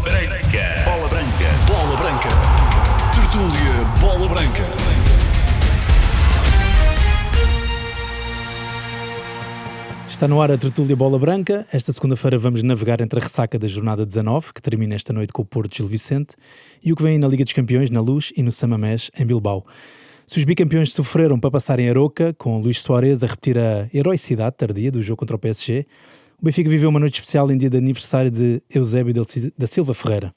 Branca. Bola Branca. Bola Branca. Tertúlia Bola Branca. Está no ar a Tertúlia Bola Branca. Esta segunda-feira vamos navegar entre a ressaca da jornada 19, que termina esta noite com o Porto de Gil Vicente, e o que vem na Liga dos Campeões, na Luz, e no San Mamés, em Bilbao. Se os bicampeões sofreram para passarem a Aroca, com Luís Soares a repetir a heroicidade tardia do jogo contra o PSG, o Benfica viveu uma noite especial em dia de aniversário de Eusébio da Silva Ferreira.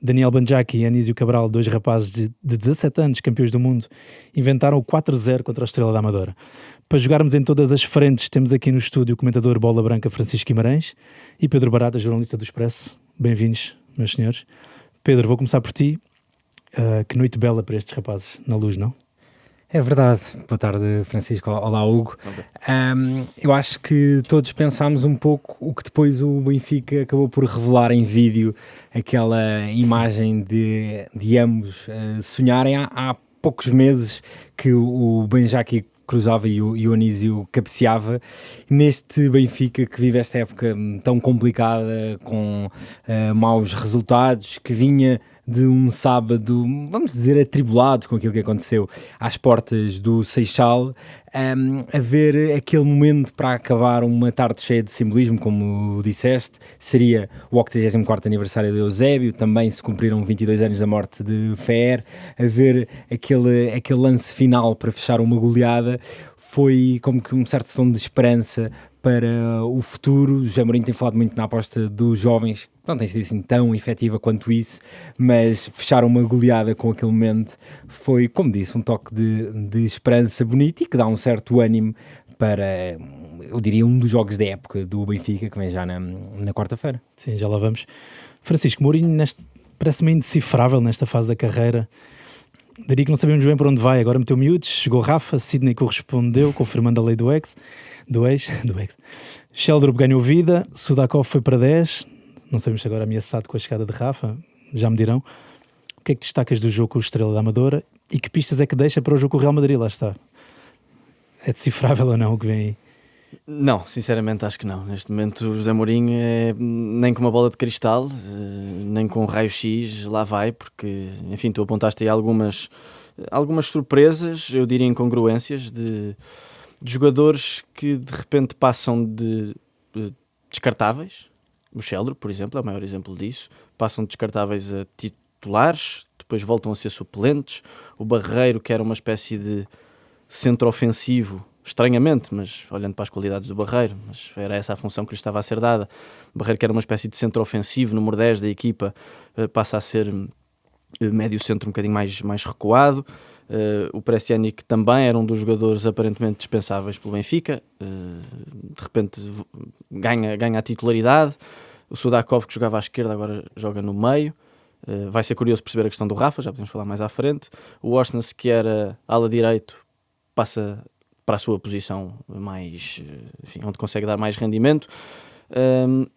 Daniel Banjaki e Anísio Cabral, dois rapazes de 17 anos, campeões do mundo, inventaram o 4-0 contra a Estrela da Amadora. Para jogarmos em todas as frentes, temos aqui no estúdio o comentador Bola Branca Francisco Guimarães e Pedro Barata, jornalista do Expresso. Bem-vindos, meus senhores. Pedro, vou começar por ti. Que noite bela para estes rapazes na Luz, não? É verdade. Boa tarde, Francisco. Olá, Hugo. Eu acho que todos pensámos um pouco o que depois o Benfica acabou por revelar em vídeo, aquela imagem de ambos sonharem há poucos meses que o Banjaki cruzava e o Anísio cabeceava. Neste Benfica que vive esta época tão complicada, com maus resultados, que vinha de um sábado, vamos dizer, atribulado com aquilo que aconteceu às portas do Seixal, a ver aquele momento para acabar uma tarde cheia de simbolismo, como disseste. Seria o 84º aniversário de Eusébio, também se cumpriram 22 anos da morte de Fer. A ver aquele lance final para fechar uma goleada, foi como que um certo tom de esperança para o futuro. José Mourinho tem falado muito na aposta dos jovens, não tem sido assim tão efetiva quanto isso, mas fechar uma goleada com aquele momento foi, como disse, um toque de esperança bonito e que dá um certo ânimo para, eu diria, um dos jogos da época do Benfica, que vem já na quarta-feira. Sim, já lá vamos. Francisco, Mourinho parece-me indecifrável nesta fase da carreira. Diria que não sabemos bem para onde vai. Agora meteu miúdos, chegou Rafa, Sidney correspondeu, confirmando a lei do ex. Sheldrup ganhou vida, Sudakov foi para 10, não sabemos se agora ameaçado com a chegada de Rafa, já me dirão. O que é que destacas do jogo com o Estrela da Amadora e que pistas é que deixa para o jogo com o Real Madrid? Lá está. É decifrável ou não o que vem aí? Não, sinceramente acho que não. Neste momento o José Mourinho é nem com uma bola de cristal, nem com um raio-x, lá vai, porque, enfim, tu apontaste aí algumas surpresas, eu diria incongruências, de jogadores que de repente passam de descartáveis. O Sheldrup, por exemplo, é o maior exemplo disso. Passam de descartáveis a titulares, depois voltam a ser suplentes. O Barreiro, que era uma espécie de centro ofensivo, estranhamente, mas olhando para as qualidades do Barreiro, mas era essa a função que lhe estava a ser dada. O Barreiro, que era uma espécie de centro ofensivo, número 10 da equipa, passa a ser médio centro um bocadinho mais recuado. O Prestiani, também era um dos jogadores aparentemente dispensáveis pelo Benfica, de repente ganha a titularidade. O Sudakov, que jogava à esquerda, agora joga no meio. Vai ser curioso perceber a questão do Rafa, já podemos falar mais à frente. O Orsnes, que era ala direito, passa para a sua posição mais, enfim, onde consegue dar mais rendimento.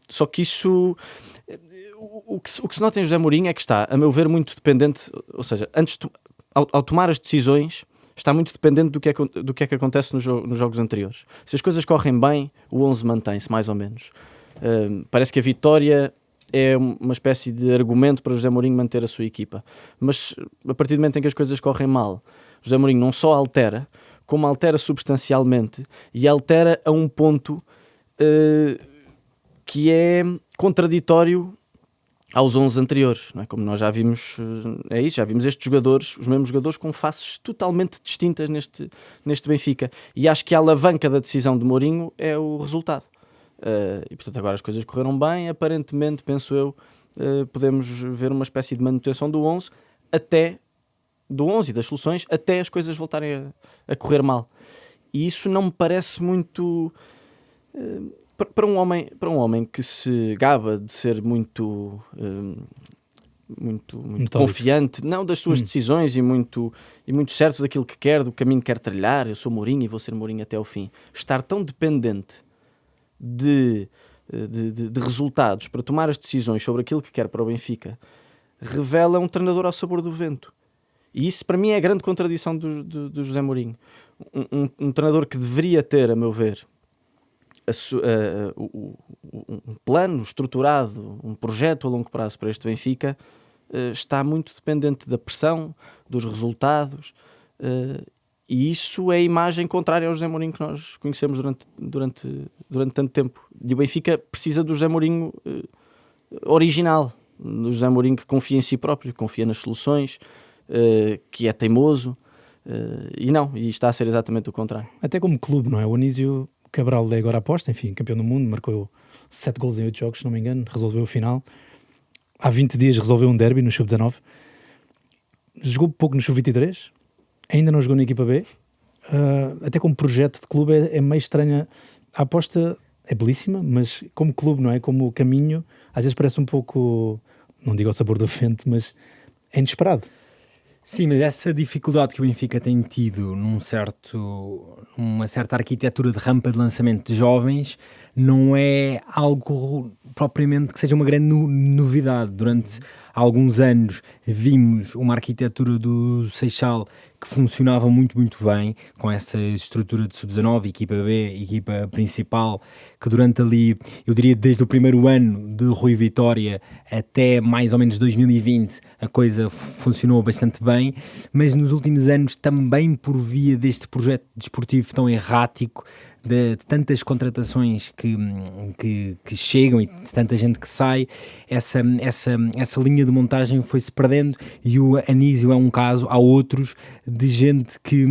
Só que isso, o que se nota em José Mourinho é que está, a meu ver, muito dependente, ou seja, ao tomar as decisões, está muito dependente do que é que acontece nos jogos anteriores. Se as coisas correm bem, o 11 mantém-se, mais ou menos. Parece que a vitória é uma espécie de argumento para José Mourinho manter a sua equipa. Mas a partir do momento em que as coisas correm mal, José Mourinho não só altera, como altera substancialmente, e altera a um ponto que é contraditório aos 11 anteriores, não é? Como nós já vimos, já vimos estes jogadores, os mesmos jogadores, com faces totalmente distintas neste Benfica, e acho que a alavanca da decisão de Mourinho é o resultado. E portanto agora as coisas correram bem, aparentemente, penso eu, podemos ver uma espécie de manutenção do 11 e das soluções, até as coisas voltarem a correr mal. E isso não me parece muito... Para um homem que se gaba de ser muito confiante, não, das suas decisões, e muito certo daquilo que quer, do caminho que quer trilhar, eu sou Mourinho e vou ser Mourinho até ao fim, estar tão dependente de resultados para tomar as decisões sobre aquilo que quer para o Benfica, revela um treinador ao sabor do vento. E isso para mim é a grande contradição do José Mourinho. Um treinador que deveria ter, a meu ver, um plano estruturado, um projeto a longo prazo para este Benfica está muito dependente da pressão, dos resultados, e isso é a imagem contrária ao José Mourinho que nós conhecemos durante tanto tempo. E o Benfica precisa do José Mourinho original, do José Mourinho que confia em si próprio, que confia nas soluções, que é teimoso, e está a ser exatamente o contrário. Até como clube, não é? O Anísio Cabral é agora aposta, enfim, campeão do mundo, marcou 7 golos em 8 jogos, se não me engano, resolveu a final. Há 20 dias resolveu um derby no Sub-19. Jogou pouco no Sub-23, ainda não jogou na equipa B. Até como projeto de clube é meio estranha. A aposta é belíssima, mas como clube, não é? Como caminho, às vezes parece um pouco, não digo ao sabor do vento, mas é inesperado. Sim, mas essa dificuldade que o Benfica tem tido numa certa arquitetura de rampa de lançamento de jovens não é algo propriamente que seja uma grande novidade. Durante alguns anos vimos uma arquitetura do Seixal que funcionava muito, muito bem, com essa estrutura de sub-19, equipa B, equipa principal, que durante ali, eu diria desde o primeiro ano de Rui Vitória até mais ou menos 2020, a coisa funcionou bastante bem, mas nos últimos anos também por via deste projeto desportivo tão errático, de tantas contratações que chegam e de tanta gente que sai, essa linha de montagem foi-se perdendo, e o Anísio é um caso. Há outros de gente que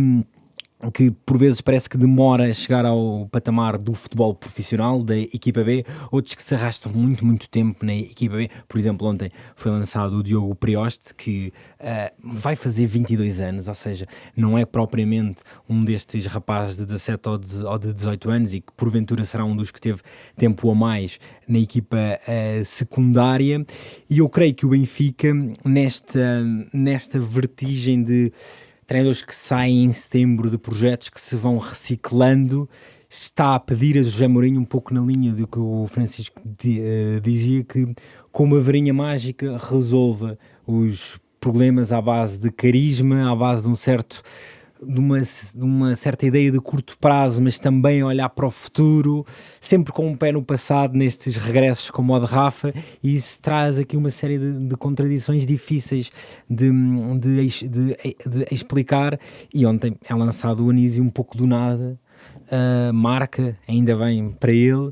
por vezes parece que demora a chegar ao patamar do futebol profissional, da equipa B, outros que se arrastam muito, muito tempo na equipa B. Por exemplo, ontem foi lançado o Diogo Prioste, que vai fazer 22 anos, ou seja, não é propriamente um destes rapazes de 17 ou de 18 anos, e que porventura será um dos que teve tempo a mais na equipa secundária. E eu creio que o Benfica, nesta vertigem de treinadores que saem em setembro, de projetos que se vão reciclando, está a pedir a José Mourinho, um pouco na linha do que o Francisco dizia, que com uma varinha mágica resolva os problemas à base de carisma, à base de uma certa ideia de curto prazo, mas também olhar para o futuro, sempre com um pé no passado, nestes regressos como o de Rafa, e isso traz aqui uma série de contradições difíceis de explicar. E ontem é lançado o Anísio um pouco do nada, marca, ainda bem para ele,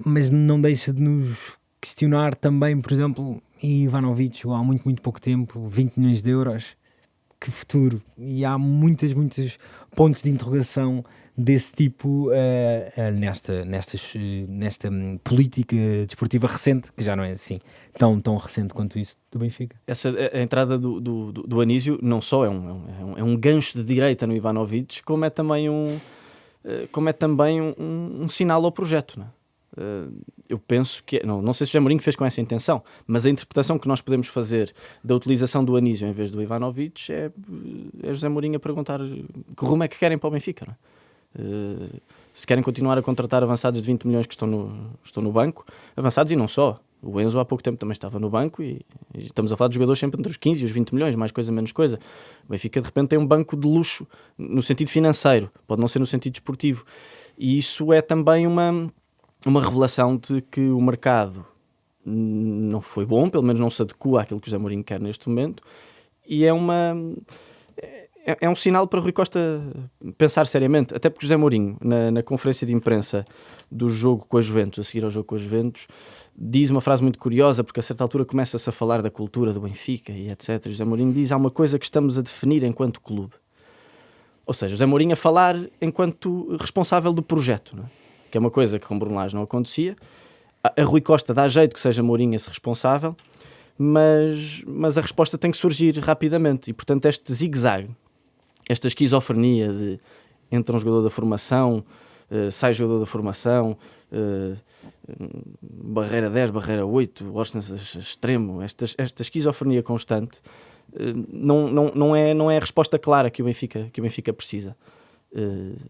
mas não deixa de nos questionar também, por exemplo, Ivanovic há muito, muito pouco tempo, 20 milhões de euros, que futuro? E há muitos pontos de interrogação desse tipo nesta política desportiva recente, que já não é assim tão recente quanto isso do Benfica. A entrada do Anísio não só é um gancho de direita no Ivanovic, como é também um sinal ao projeto, não é? Eu penso que, não sei se o José Mourinho fez com essa intenção, mas a interpretação que nós podemos fazer da utilização do Anísio em vez do Ivanovic é José Mourinho a perguntar que rumo é que querem para o Benfica, não é? Se querem continuar a contratar avançados de 20 milhões que estão no banco, avançados e não só. O Enzo há pouco tempo também estava no banco, e estamos a falar de jogadores sempre entre os 15 e os 20 milhões, mais coisa, menos coisa. O Benfica de repente tem um banco de luxo no sentido financeiro, pode não ser no sentido desportivo, e isso é também uma revelação de que o mercado não foi bom, pelo menos não se adequa àquilo que o José Mourinho quer neste momento, e é um sinal para o Rui Costa pensar seriamente, até porque o José Mourinho, na conferência de imprensa do jogo com a Juventus, a seguir ao jogo com a Juventus, diz uma frase muito curiosa, porque a certa altura começa-se a falar da cultura do Benfica e etc. O José Mourinho diz: há uma coisa que estamos a definir enquanto clube. Ou seja, o José Mourinho a falar enquanto responsável do projeto, não é? Que é uma coisa que com Bruno Lage não acontecia. A Rui Costa dá jeito que seja Mourinho esse responsável, mas a resposta tem que surgir rapidamente, e portanto este zigue-zague, esta esquizofrenia de entra um jogador da formação, sai jogador da formação, barreira 10, barreira 8, Orsnes extremo, esta esquizofrenia constante não é a resposta clara que o Benfica precisa.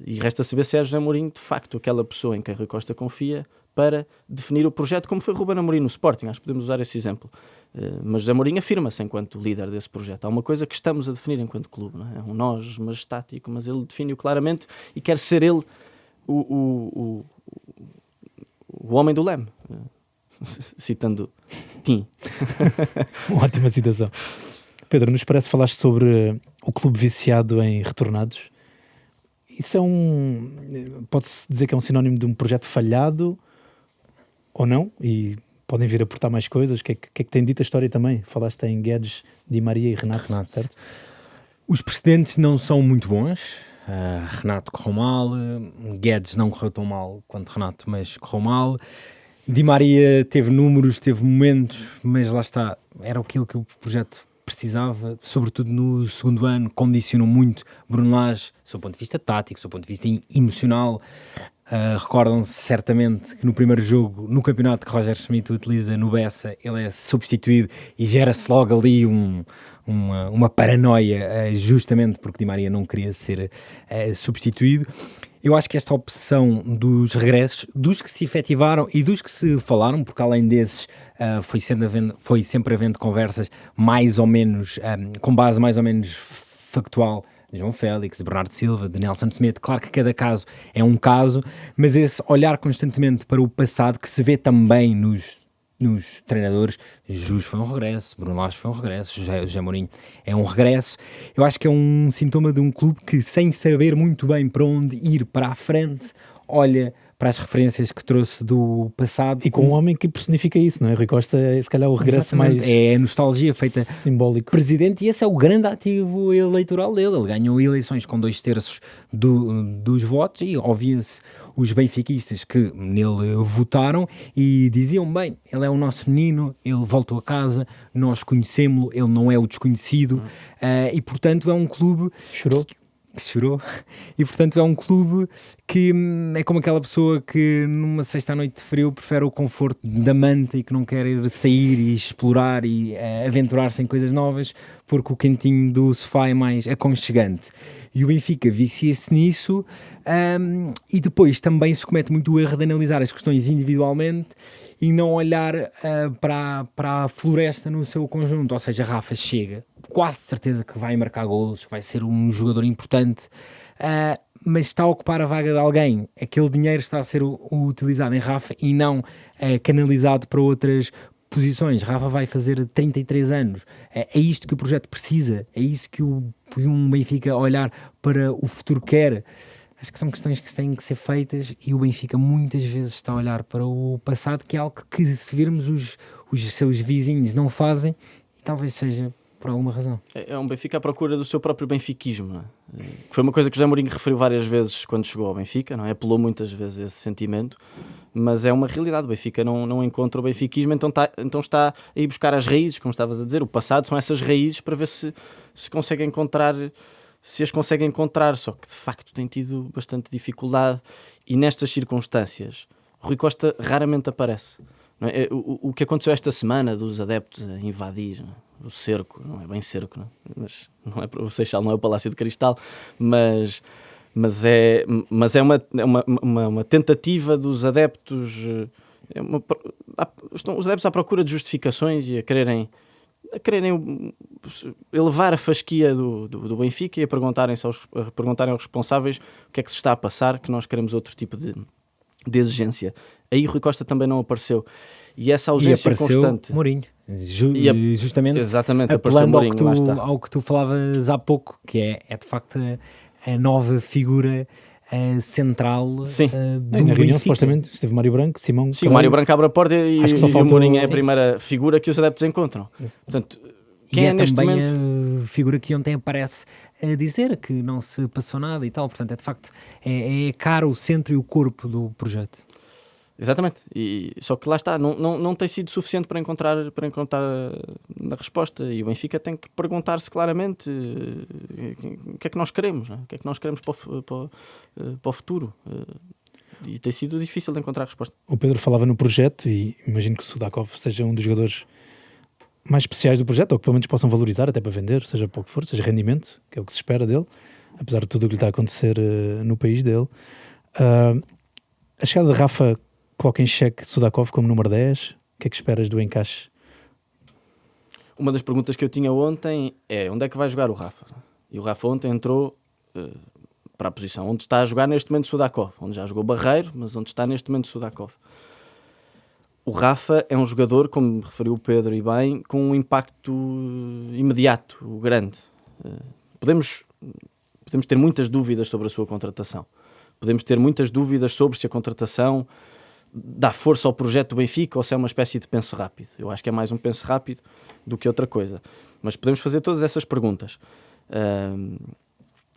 E resta saber se é José Mourinho de facto aquela pessoa em quem Rui Costa confia para definir o projeto, como foi Ruben Amorim no Sporting. Acho que podemos usar esse exemplo. Mas José Mourinho afirma-se enquanto líder desse projeto. Há uma coisa que estamos a definir enquanto clube, não é? É um nós majestático, mas ele define-o claramente e quer ser ele o o homem do leme, citando Tim. Uma ótima citação. Pedro, nos parece falaste sobre o clube viciado em retornados. Isso pode-se dizer que é um sinónimo de um projeto falhado ou não? E podem vir a aportar mais coisas? O que é que tem dito a história também? Falaste em Guedes, Di Maria e Renato, certo? Os precedentes não são muito bons. Renato correu mal, Guedes não correu tão mal quanto Renato, mas correu mal. Di Maria teve números, teve momentos, mas lá está, era aquilo que o projeto precisava, sobretudo no segundo ano, condicionou muito Bruno Lage, do seu ponto de vista tático, do seu ponto de vista emocional. Recordam-se certamente que no primeiro jogo, no campeonato que Roger Schmidt utiliza no Bessa, ele é substituído e gera-se logo ali uma paranoia, justamente porque Di Maria não queria ser substituído. Eu acho que esta opção dos regressos, dos que se efetivaram e dos que se falaram, porque além desses foi sempre havendo conversas mais ou menos, com base mais ou menos factual, de João Félix, de Bernardo Silva, de Nelson Semedo. Claro que cada caso é um caso, mas esse olhar constantemente para o passado, que se vê também nos treinadores. Jus foi um regresso, Bruno Lage foi um regresso, José Mourinho é um regresso. Eu acho que é um sintoma de um clube que, sem saber muito bem para onde ir para a frente, olha para as referências que trouxe do passado. E com um homem que personifica isso, não é? Rui Costa é se calhar o regresso mais... É a nostalgia feita simbólico. Presidente, e esse é o grande ativo eleitoral dele. Ele ganhou eleições com 2/3 dos votos e ouvia-se os benfiquistas que nele votaram e diziam, bem, ele é o nosso menino, ele voltou a casa, nós conhecemos-lo, ele não é o desconhecido, e portanto é um clube... Chorou. E portanto é um clube que é como aquela pessoa que numa sexta-noite de frio prefere o conforto da manta e que não quer ir sair e explorar e aventurar-se em coisas novas, porque o quentinho do sofá é mais aconchegante. E o Benfica vicia-se nisso, e depois também se comete muito o erro de analisar as questões individualmente e não olhar para a floresta no seu conjunto. Ou seja, Rafa chega, quase certeza que vai marcar golos, vai ser um jogador importante, mas está a ocupar a vaga de alguém. Aquele dinheiro está a ser utilizado em Rafa e não canalizado para outras posições. Rafa vai fazer 33 anos. É isto que o projeto precisa, é isso que um Benfica olhar para o futuro quer. Acho que são questões que têm que ser feitas e o Benfica muitas vezes está a olhar para o passado, que é algo que, se virmos, os seus vizinhos não fazem, e talvez seja por alguma razão. É um Benfica à procura do seu próprio benfiquismo, não é? Foi uma coisa que o José Mourinho referiu várias vezes quando chegou ao Benfica, não é? Apelou muitas vezes esse sentimento, mas é uma realidade. O Benfica não encontra o benfiquismo, então está a ir buscar as raízes, como estavas a dizer. O passado são essas raízes para ver se consegue encontrar... se as consegue encontrar, só que de facto tem tido bastante dificuldade e nestas circunstâncias Rui Costa raramente aparece, não é? O que aconteceu esta semana dos adeptos a invadir o cerco, não é bem cerco, não é? Mas não é, o Seixal não é o Palácio de Cristal, mas é uma tentativa dos adeptos, estão os adeptos à procura de justificações e a quererem elevar a fasquia do Benfica e a perguntarem aos responsáveis o que é que se está a passar, que nós queremos outro tipo de exigência. Aí Rui Costa também não apareceu. E essa ausência constante... Mourinho. Justamente exatamente, apelando Mourinho, ao que tu falavas há pouco, que é de facto a nova figura central. Sim. Do na reunião, Benfica. Supostamente, esteve Mário Branco, Simão... Sim, o Mário Branco abre a porta e o Mourinho é a primeira figura que os adeptos encontram. Portanto, quem é neste também momento... a figura que ontem aparece a dizer que não se passou nada e tal. Portanto, de facto, é cara o centro e o corpo do projeto. Exatamente, só que lá está, não tem sido suficiente para encontrar a resposta, e o Benfica tem que perguntar-se claramente o que é que nós queremos, não é? O que é que nós queremos para o futuro, e tem sido difícil de encontrar a resposta. O Pedro falava no projeto e imagino que o Sudakov seja um dos jogadores mais especiais do projeto, ou que pelo menos possam valorizar até para vender, seja para o que for, seja rendimento, que é o que se espera dele, apesar de tudo o que lhe está a acontecer no país dele. A chegada de Rafa coloca em xeque Sudakov como número 10. O que é que esperas do encaixe? Uma das perguntas que eu tinha ontem é onde é que vai jogar o Rafa? E o Rafa ontem entrou para a posição onde está a jogar neste momento Sudakov, onde já jogou Barreiro, mas onde está neste momento Sudakov. O Rafa é um jogador, como referiu o Pedro e bem, com um impacto imediato, grande. Podemos ter muitas dúvidas sobre a sua contratação. Podemos ter muitas dúvidas sobre se a contratação dá força ao projeto do Benfica ou se é uma espécie de penso rápido. Eu acho que é mais um penso rápido do que outra coisa. Mas podemos fazer todas essas perguntas.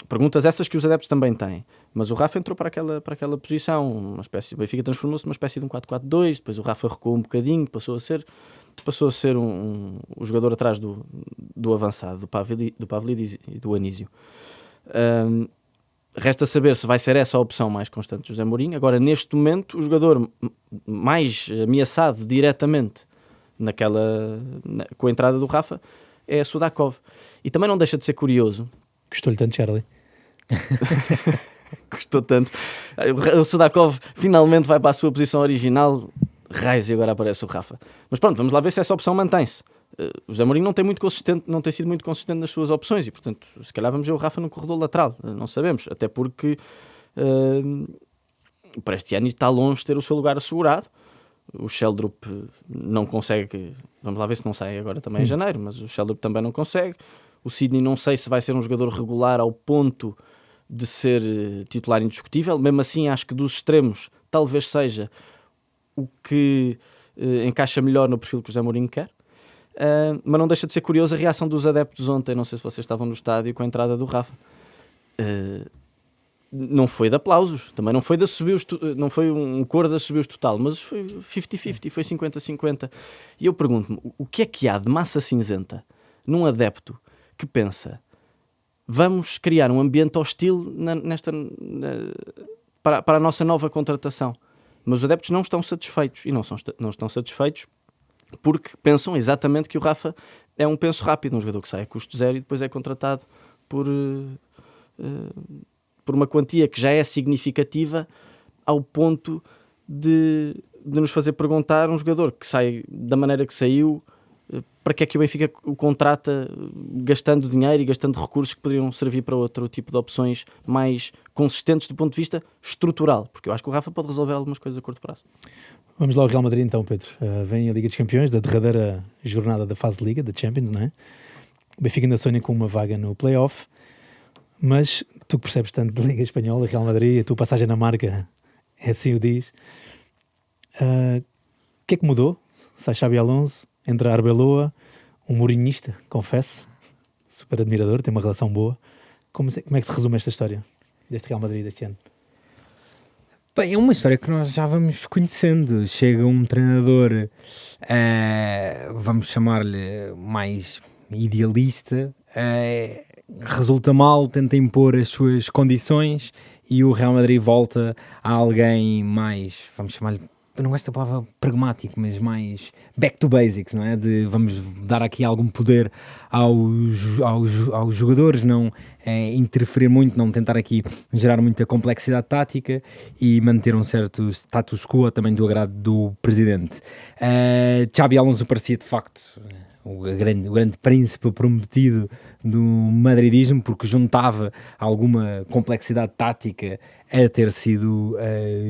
Perguntas essas que os adeptos também têm. Mas o Rafa entrou para aquela posição, uma espécie, o Benfica transformou-se numa espécie de um 4-4-2, depois o Rafa recuou um bocadinho, passou a ser o jogador atrás do avançado, do Pavlidis e do Anísio. Resta saber se vai ser essa a opção mais constante de José Mourinho. Agora, neste momento, o jogador mais ameaçado diretamente com a entrada do Rafa é Sudakov. E também não deixa de ser curioso. Gostou-lhe tanto, Charlie? Gostou tanto. O Sudakov finalmente vai para a sua posição original. Raios, e agora aparece o Rafa. Mas pronto, vamos lá ver se essa opção mantém-se. O José Mourinho não tem sido muito consistente nas suas opções e, portanto, se calhar vamos ver o Rafa no corredor lateral. Não sabemos, até porque para este ano está longe de ter o seu lugar assegurado. O Sheldrup não consegue, vamos lá ver se não sai agora também em janeiro, mas o Sheldrup também não consegue. O Sidney não sei se vai ser um jogador regular ao ponto de ser titular indiscutível. Mesmo assim, acho que dos extremos talvez seja o que encaixa melhor no perfil que o José Mourinho quer. Mas não deixa de ser curiosa a reação dos adeptos ontem. Não sei se vocês estavam no estádio com a entrada do Rafa. Não foi de aplausos, também não foi não foi um coro de assobios total, mas foi 50-50, foi 50-50. E eu pergunto-me, o que é que há de massa cinzenta num adepto que pensa vamos criar um ambiente hostil para a nossa nova contratação? Mas os adeptos não estão satisfeitos, e não estão satisfeitos porque pensam exatamente que o Rafa é um penso rápido, um jogador que sai a custo zero e depois é contratado por uma quantia que já é significativa ao ponto de nos fazer perguntar um jogador que sai da maneira que saiu, para que é que o Benfica o contrata gastando dinheiro e gastando recursos que poderiam servir para outro tipo de opções mais consistentes do ponto de vista estrutural, porque eu acho que o Rafa pode resolver algumas coisas a curto prazo. Vamos lá ao Real Madrid então, Pedro. Vem a Liga dos Campeões, da derradeira jornada da fase de Liga, da Champions, não é? O Benfica ainda sonha com uma vaga no play-off, mas tu que percebes tanto de Liga Espanhola, Real Madrid, a tua passagem na marca é assim o diz. O que é que mudou? Sai Xabi Alonso, entra Arbeloa, um mourinhista, confesso, super admirador, tem uma relação boa. Como é que se resume esta história deste Real Madrid deste ano? Bem, é uma história que nós já vamos conhecendo. Chega um treinador, vamos chamar-lhe mais idealista, resulta mal, tenta impor as suas condições e o Real Madrid volta a alguém mais, vamos chamar-lhe, não gosto da palavra pragmático, mas mais back to basics, não é? De vamos dar aqui algum poder aos jogadores, não interferir muito, não tentar aqui gerar muita complexidade tática e manter um certo status quo também do agrado do presidente. Xabi Alonso parecia de facto o grande príncipe prometido do madridismo, porque juntava alguma complexidade tática a ter sido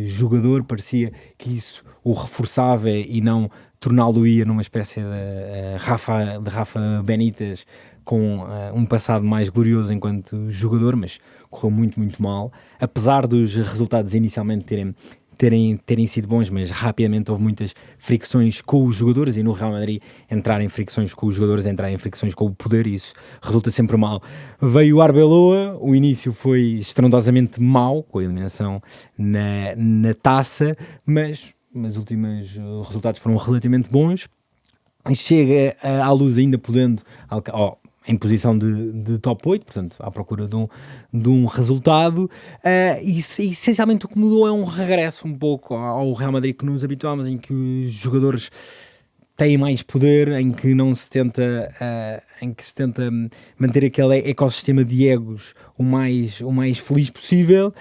jogador, parecia que isso o reforçava e não torná-lo-ia numa espécie de Rafa Benítez com um passado mais glorioso enquanto jogador, mas correu muito, muito mal, apesar dos resultados inicialmente terem sido bons, mas rapidamente houve muitas fricções com os jogadores e no Real Madrid entrar em fricções com os jogadores, entrar em fricções com o poder, e isso resulta sempre mal. Veio o Arbeloa, o início foi estrondosamente mau, com a eliminação na taça, mas os últimos resultados foram relativamente bons. Chega à Luz ainda podendo... em posição de top 8, portanto, à procura de um resultado. E essencialmente o que mudou é um regresso um pouco ao Real Madrid que nos habituámos, em que os jogadores têm mais poder, em que se tenta manter aquele ecossistema de egos o mais feliz possível,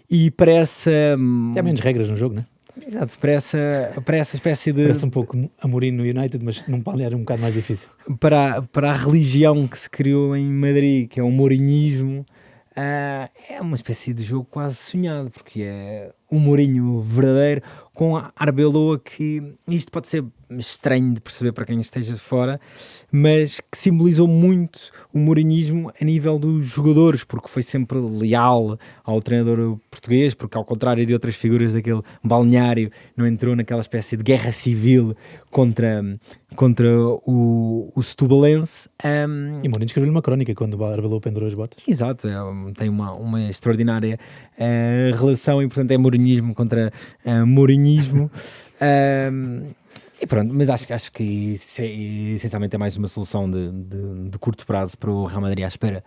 e parece... Há menos regras no jogo, não é? Exato, para essa espécie de... Parece um pouco Amorim no United, mas num balneário um bocado mais difícil. Para a religião que se criou em Madrid, que é o mourinhismo, é uma espécie de jogo quase sonhado, porque é um Mourinho verdadeiro com a Arbeloa, que isto pode ser estranho de perceber para quem esteja de fora, mas que simbolizou muito o mourinhismo a nível dos jogadores, porque foi sempre leal ao treinador português, porque ao contrário de outras figuras daquele balneário, não entrou naquela espécie de guerra civil contra o Setubalense. E Mourinho escreveu-lhe uma crónica quando o Arbeloa pendurou as botas. Exato, tem uma extraordinária relação, e portanto é mourinhismo contra mourinhismo. E pronto, mas acho que essencialmente é mais uma solução de curto prazo para o Real Madrid, à espera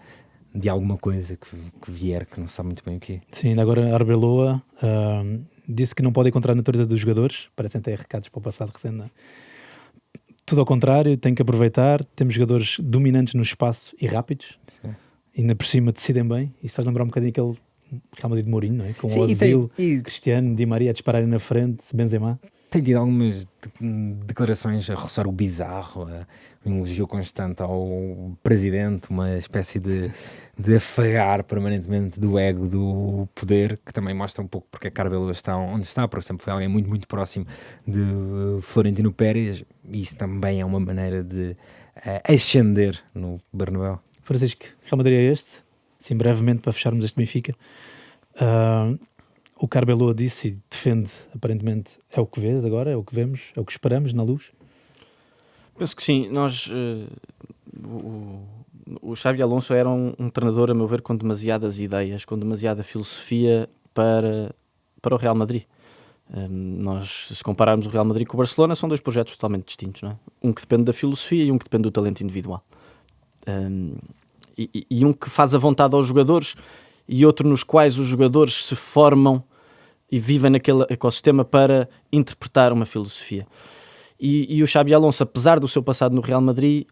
de alguma coisa que vier, que não se sabe muito bem o quê. Sim, ainda agora a Arbeloa disse que não pode encontrar a natureza dos jogadores, parecem ter recados para o passado recente, não é? Tudo ao contrário, tem que aproveitar, temos jogadores dominantes no espaço e rápidos. Sim. E ainda por cima decidem bem. Isso faz lembrar um bocadinho aquele Real Madrid de Mourinho, não é? Com Sim, o Ozil, e Cristiano, Di Maria a dispararem na frente, Benzema. tem tido algumas declarações a roçar o bizarro, um elogio constante ao presidente, uma espécie de afagar permanentemente do ego do poder, que também mostra um pouco porque a Arbeloa está onde está, porque sempre foi alguém muito, muito próximo de Florentino Pérez, e isso também é uma maneira de ascender no Bernabéu. Francisco, Real Madrid é este? Sim, brevemente para fecharmos este Benfica. O que Arbeloa disse e defende, aparentemente, é o que vês agora, é o que vemos, é o que esperamos na Luz? Penso que sim. Nós, o Xabi Alonso era um treinador, a meu ver, com demasiadas ideias, com demasiada filosofia para o Real Madrid. Nós, se compararmos o Real Madrid com o Barcelona, são dois projetos totalmente distintos, não é? Um que depende da filosofia e um que depende do talento individual. E um que faz a vontade aos jogadores e outro nos quais os jogadores se formam e vivem naquele ecossistema para interpretar uma filosofia. E o Xabi Alonso, apesar do seu passado no Real Madrid,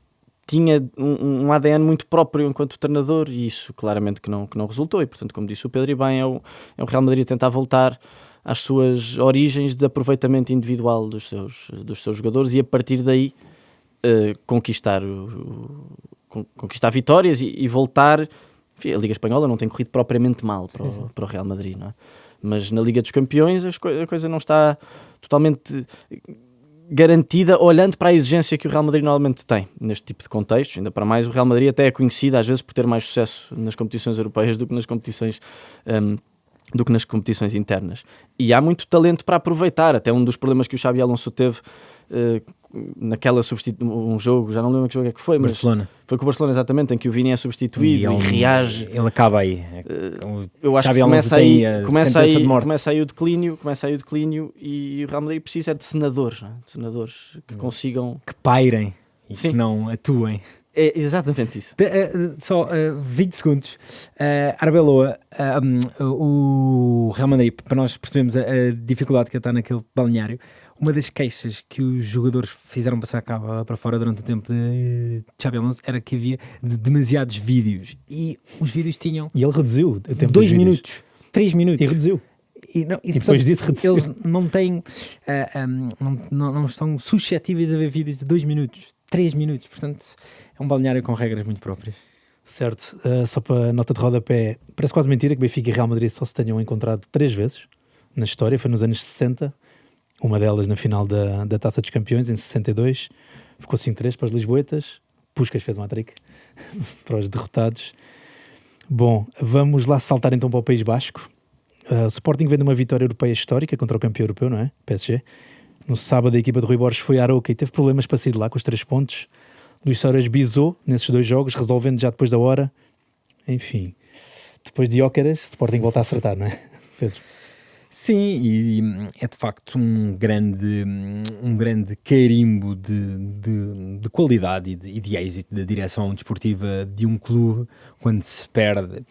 tinha um ADN muito próprio enquanto treinador, e isso claramente que não resultou. E portanto, como disse o Pedro, e bem, é o Real Madrid a tentar voltar às suas origens de aproveitamento individual dos seus jogadores, e a partir daí conquistar vitórias e voltar. Enfim, a Liga Espanhola não tem corrido propriamente mal para o Real Madrid, não é? Mas na Liga dos Campeões a coisa não está totalmente garantida, olhando para a exigência que o Real Madrid normalmente tem neste tipo de contextos. Ainda para mais, o Real Madrid até é conhecido às vezes por ter mais sucesso nas competições europeias do que nas competições internas. E há muito talento para aproveitar. Até um dos problemas que o Xabi Alonso teve naquela um jogo, já não lembro que jogo é que foi, mas Barcelona. Foi com o Barcelona, exatamente, em que o Vini é substituído e reage. Ele acaba aí. Eu acho Xabi que Alonso começa aí o declínio, e o Real Madrid precisa de senadores, não é? De senadores que consigam... Que pairem e Sim. que não atuem. É exatamente isso. Só 20 segundos. Arbeloa, o Real Madrid, para nós percebermos a dificuldade que está naquele balneário, uma das queixas que os jogadores fizeram passar cá para fora durante o tempo de Xabi Alonso era que havia demasiados vídeos, e os vídeos tinham... E ele reduziu o tempo 2 minutos, 3 minutos. E reduziu. E depois disso reduziu. Eles não têm, não estão suscetíveis a ver vídeos de 2 minutos, 3 minutos, portanto é um balneário com regras muito próprias. Certo, só para nota de rodapé, parece quase mentira que Benfica e Real Madrid só se tenham encontrado 3 vezes na história, foi nos anos 60, uma delas na final da Taça dos Campeões, em 62, ficou 5-3 para os lisboetas, Puskás fez um hat-trick para os derrotados. Bom, vamos lá saltar então para o País Basco. O Sporting vem de uma vitória europeia histórica contra o campeão europeu, não é? PSG. No sábado a equipa de Rui Borges foi a Arouca e teve problemas para sair de lá com os 3 pontos. Luís Soares bisou nesses 2 jogos, resolvendo já depois da hora. Enfim, depois de Ócaras, Sporting volta a acertar, não é, Pedro? Sim, e é de facto um grande carimbo de qualidade e de êxito da direção desportiva de um clube quando se perde.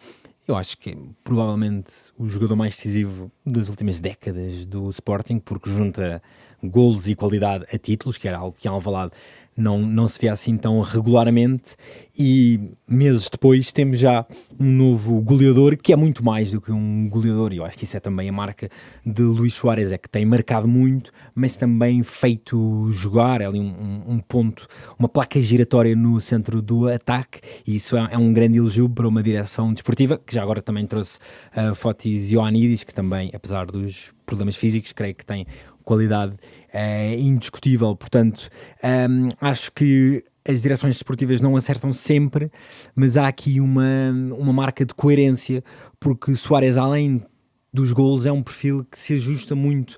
Eu acho que é provavelmente o jogador mais decisivo das últimas décadas do Sporting, porque junta golos e qualidade a títulos, que era algo que em Alvalade não se via assim tão regularmente, e meses depois temos já um novo goleador, que é muito mais do que um goleador, e eu acho que isso é também a marca de Luís Soares, é que tem marcado muito, mas também feito jogar, é ali um ponto, uma placa giratória no centro do ataque, e isso é um grande elogio para uma direção desportiva, que já agora também trouxe Fotis Ioannidis, que também, apesar dos problemas físicos, creio que tem qualidade indiscutível. Portanto, acho que as direções desportivas não acertam sempre, mas há aqui uma marca de coerência, porque Soares, além dos golos, é um perfil que se ajusta muito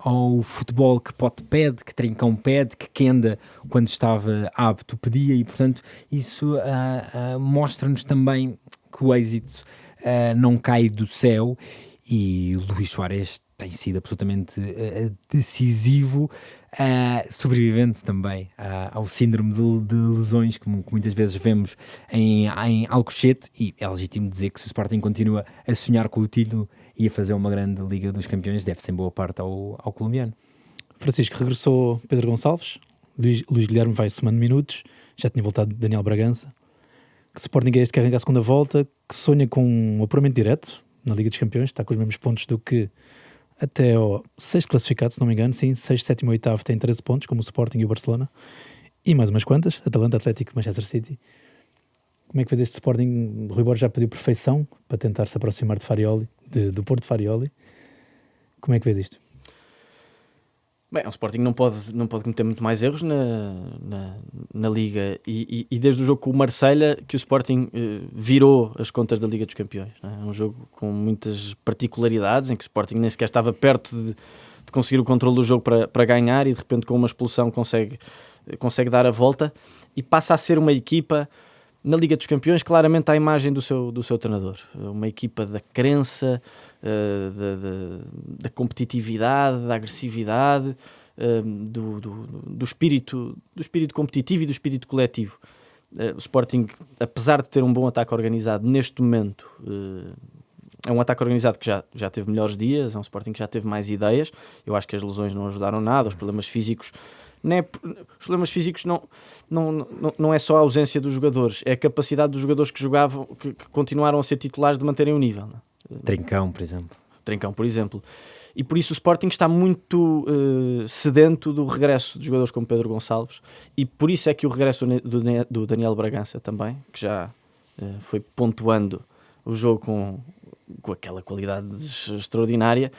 ao futebol que Pote pede, que Trincão pede, que Kenda, quando estava apto, pedia, e portanto isso mostra-nos também que o êxito não cai do céu, e Luís Soares tem sido absolutamente decisivo, sobrevivente também ao síndrome de lesões que muitas vezes vemos em Alcochete, e é legítimo dizer que se o Sporting continua a sonhar com o título e a fazer uma grande Liga dos Campeões, deve-se em boa parte ao colombiano. Francisco, regressou Pedro Gonçalves, Luís Guilherme vai somando minutos, já tinha voltado Daniel Bragança. Que Sporting é este que arranca a segunda volta, que sonha com um apuramento direto na Liga dos Campeões, está com os mesmos pontos do que até ao sexto classificado, se não me engano, sim, sexto, sétimo e oitavo tem 13 pontos, como o Sporting e o Barcelona, e mais umas quantas, Atalanta, Atlético, Manchester City. Como é que fez este Sporting? O Rui Borges já pediu perfeição para tentar se aproximar de Farioli, do Porto de Farioli. Como é que fez isto? Bem, o Sporting não pode cometer muito mais erros na Liga, e desde o jogo com o Marselha que o Sporting virou as contas da Liga dos Campeões, não é? É um jogo com muitas particularidades, em que o Sporting nem sequer estava perto de conseguir o controle do jogo para ganhar, e de repente com uma expulsão consegue dar a volta e passa a ser uma equipa na Liga dos Campeões claramente à imagem do seu treinador, uma equipa da crença, da competitividade, da agressividade, do espírito competitivo e do espírito coletivo. O Sporting, apesar de ter um bom ataque organizado neste momento, é um ataque organizado que já teve melhores dias, é um Sporting que já teve mais ideias. Eu acho que as lesões não ajudaram nada, os problemas físicos os problemas físicos não é só a ausência dos jogadores, é a capacidade dos jogadores que jogavam, que continuaram a ser titulares, de manterem o nível, não é? Trincão, por exemplo. E por isso o Sporting está muito sedento do regresso de jogadores como Pedro Gonçalves, e por isso é que o regresso do Daniel Bragança também, que já foi pontuando o jogo com aquela qualidade extraordinária.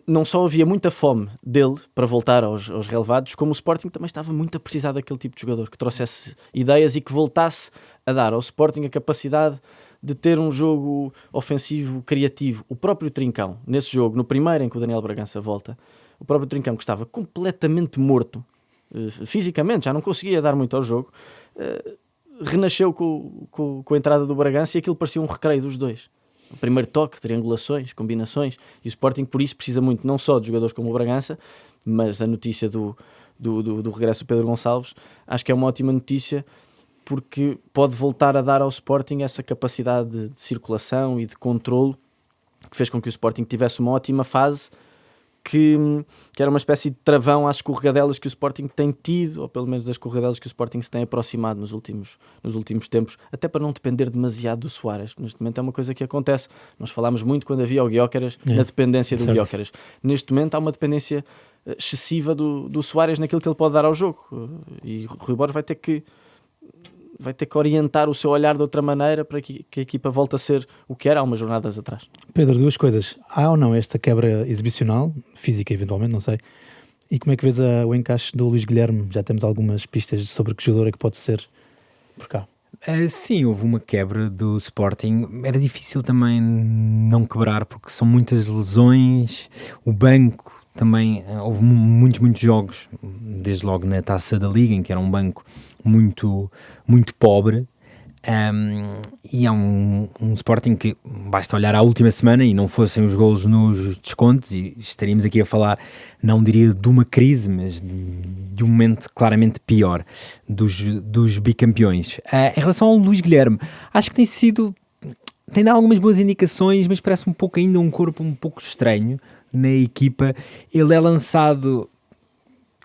Não só havia muita fome dele para voltar aos relevados, como o Sporting também estava muito a precisar daquele tipo de jogador que trouxesse ideias e que voltasse a dar ao Sporting a capacidade de ter um jogo ofensivo criativo. O próprio Trincão, nesse jogo, no primeiro em que o Daniel Bragança volta, o próprio Trincão, que estava completamente morto fisicamente, já não conseguia dar muito ao jogo, renasceu com a entrada do Bragança, e aquilo parecia um recreio dos dois. O primeiro toque, triangulações, combinações, e o Sporting por isso precisa muito não só de jogadores como o Bragança, mas a notícia do regresso do Pedro Gonçalves acho que é uma ótima notícia, porque pode voltar a dar ao Sporting essa capacidade de circulação e de controlo que fez com que o Sporting tivesse uma ótima fase, que era uma espécie de travão às escorregadelas que o Sporting tem tido, ou pelo menos das escorregadelas que o Sporting se tem aproximado nos últimos tempos, até para não depender demasiado do Soares. Neste momento é uma coisa que acontece. Nós falámos muito quando havia o Gyökeres, na dependência do Gyökeres. Neste momento há uma dependência excessiva do Soares naquilo que ele pode dar ao jogo, e o Rui Borges vai ter que orientar o seu olhar de outra maneira para que a equipa volte a ser o que era há umas jornadas atrás. Pedro, duas coisas. Há ou não esta quebra exibicional, física eventualmente, não sei, e como é que vês o encaixe do Luís Guilherme? Já temos algumas pistas sobre que jogador é que pode ser por cá. Sim, houve uma quebra do Sporting. Era difícil também não quebrar, porque são muitas lesões. O banco também, houve muitos jogos, desde logo na Taça da Liga, em que era um banco muito, muito pobre, e é um Sporting que basta olhar à última semana e não fossem os golos nos descontos e estaríamos aqui a falar, não diria de uma crise, mas de um momento claramente pior dos bicampeões. Em relação ao Luís Guilherme, acho que tem dado algumas boas indicações, mas parece um pouco ainda um corpo um pouco estranho na equipa. Ele é lançado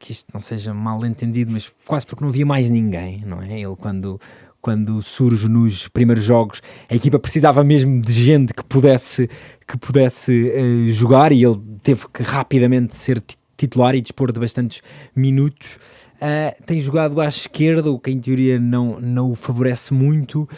que isto não seja mal entendido, mas quase porque não havia mais ninguém, não é? Ele quando surge nos primeiros jogos, a equipa precisava mesmo de gente que pudesse jogar, e ele teve que rapidamente ser titular e dispor de bastantes minutos. Tem jogado à esquerda, o que em teoria não o favorece muito.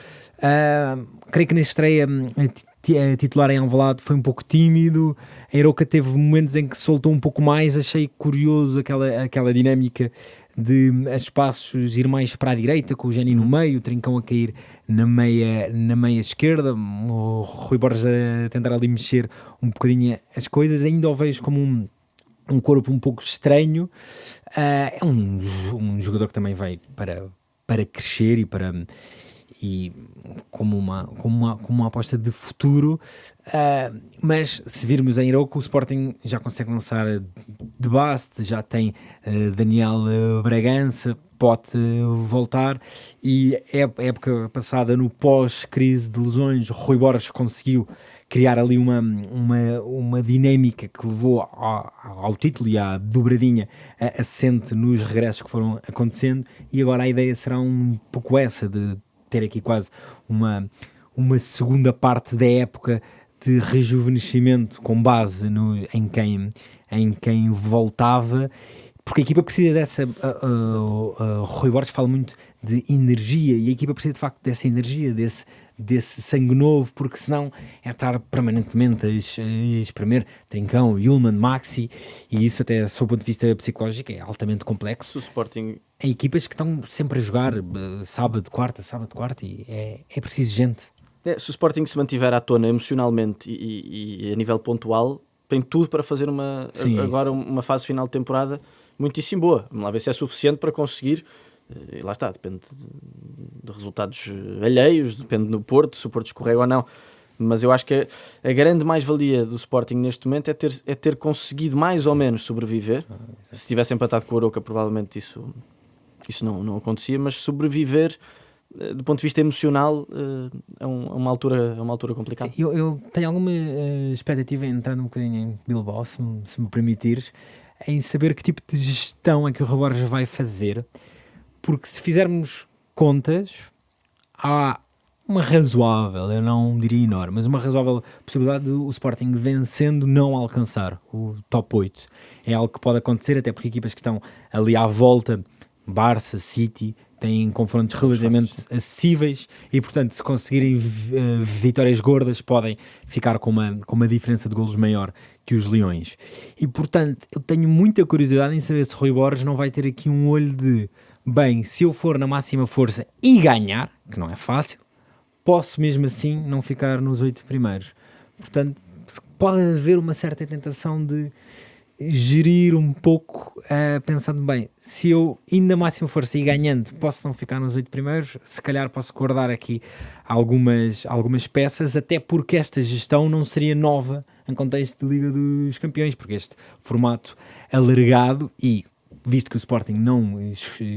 Creio que na estreia a titular em Alvalade foi um pouco tímido. A Arouca teve momentos em que soltou um pouco mais. Achei curioso aquela dinâmica de a espaços ir mais para a direita, com o Geni no meio, o Trincão a cair na meia esquerda, o Rui Borges a tentar ali mexer um bocadinho as coisas. Ainda o vejo como um corpo um pouco estranho. É um jogador que também vai para crescer e como uma aposta de futuro, mas se virmos em Arouca, o Sporting já consegue lançar de Bast, já tem Daniel Bragança, pode voltar, e a época passada, no pós-crise de lesões, Rui Borges conseguiu criar ali uma dinâmica que levou ao título e à dobradinha assente nos regressos que foram acontecendo, e agora a ideia será um pouco essa, de ter aqui quase uma segunda parte da época de rejuvenescimento com base em quem voltava, porque a equipa precisa dessa. Rui Borges fala muito de energia, e a equipa precisa de facto dessa energia, desse sangue novo, porque senão é estar permanentemente a espremer Trincão, Yulman, Maxi, e isso até sob o ponto de vista psicológico é altamente complexo. O Sporting... Há equipas que estão sempre a jogar sábado, quarta, e é preciso gente. Se o Sporting se mantiver à tona emocionalmente e a nível pontual, tem tudo para fazer uma fase final de temporada muitíssimo boa. Vamos lá ver se é suficiente para conseguir. E lá está, depende de resultados alheios, depende do Porto, se o Porto escorrega ou não. Mas eu acho que a grande mais-valia do Sporting neste momento é ter conseguido mais ou menos sobreviver. Se tivesse empatado com o Arouca, provavelmente isso não acontecia, mas sobreviver do ponto de vista emocional é uma altura complicada. Eu tenho alguma expectativa, entrando um bocadinho em Bilbao, se me permitires, em saber que tipo de gestão é que o Rui Borges vai fazer, porque se fizermos contas, há uma razoável, eu não diria enorme, mas uma razoável possibilidade do Sporting, vencendo, não alcançar o top 8. É algo que pode acontecer, até porque equipas que estão ali à volta, Barça, City, têm confrontos relativamente acessíveis, e portanto, se conseguirem vitórias gordas, podem ficar com uma diferença de golos maior que os Leões. E portanto, eu tenho muita curiosidade em saber se Rui Borges não vai ter aqui um olho de: bem, se eu for na máxima força e ganhar, que não é fácil, posso mesmo assim não ficar nos 8 primeiros. Portanto, pode haver uma certa tentação de gerir um pouco, pensando bem, se eu indo na máxima força e ganhando, posso não ficar nos 8 primeiros, se calhar posso guardar aqui algumas peças, até porque esta gestão não seria nova em contexto de Liga dos Campeões, porque este formato alargado, e visto que o Sporting não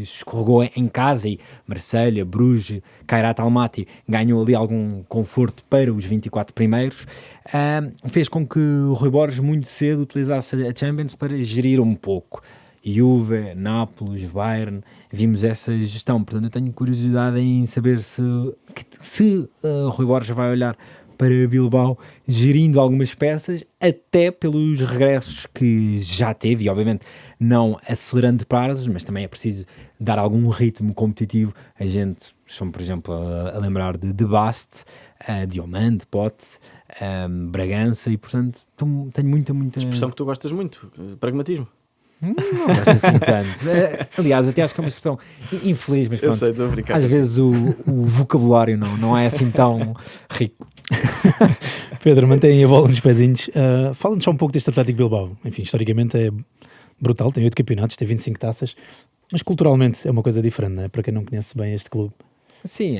escorregou em casa, e Marselha, Bruges, Kairat Almaty ganhou ali algum conforto para os 24 primeiros, fez com que o Rui Borges muito cedo utilizasse a Champions para gerir um pouco. Juve, Nápoles, Bayern, vimos essa gestão. Portanto, eu tenho curiosidade em saber se Rui Borges vai olhar para Bilbao gerindo algumas peças, até pelos regressos que já teve, e obviamente não acelerando prazos, mas também é preciso dar algum ritmo competitivo. A gente, estamos, por exemplo, a lembrar de Bast, de Oman, de Pote, Bragança, e portanto tenho muita... Expressão que tu gostas muito, pragmatismo. Não gosto assim tanto. Aliás, até acho que é uma expressão infeliz, mas pronto, sei, estou a brincar. Às vezes o vocabulário não é assim tão rico. Pedro, mantém a bola nos pezinhos. Fala-nos só um pouco deste Atlético Bilbao. Enfim, historicamente é brutal, tem 8 campeonatos, tem 25 taças, mas culturalmente é uma coisa diferente, não é? Para quem não conhece bem este clube. Sim,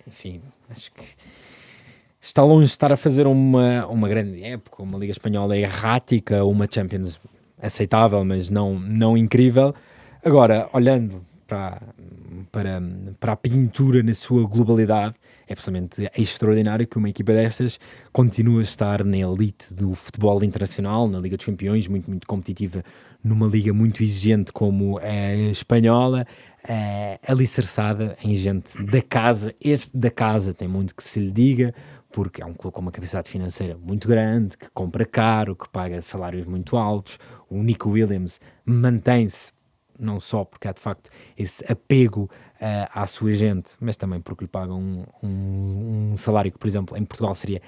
enfim, acho que está longe de estar a fazer uma grande época, uma Liga Espanhola errática, uma Champions aceitável, mas não incrível. Agora, olhando para para a pintura na sua globalidade, é absolutamente extraordinário que uma equipa destas continue a estar na elite do futebol internacional, na Liga dos Campeões, muito, muito competitiva, numa liga muito exigente como a espanhola, alicerçada em gente da casa. Este da casa tem muito que se lhe diga, porque é um clube com uma capacidade financeira muito grande, que compra caro, que paga salários muito altos. O Nico Williams mantém-se, não só porque há de facto esse apego à sua gente, mas também porque lhe pagam um salário que, por exemplo, em Portugal seria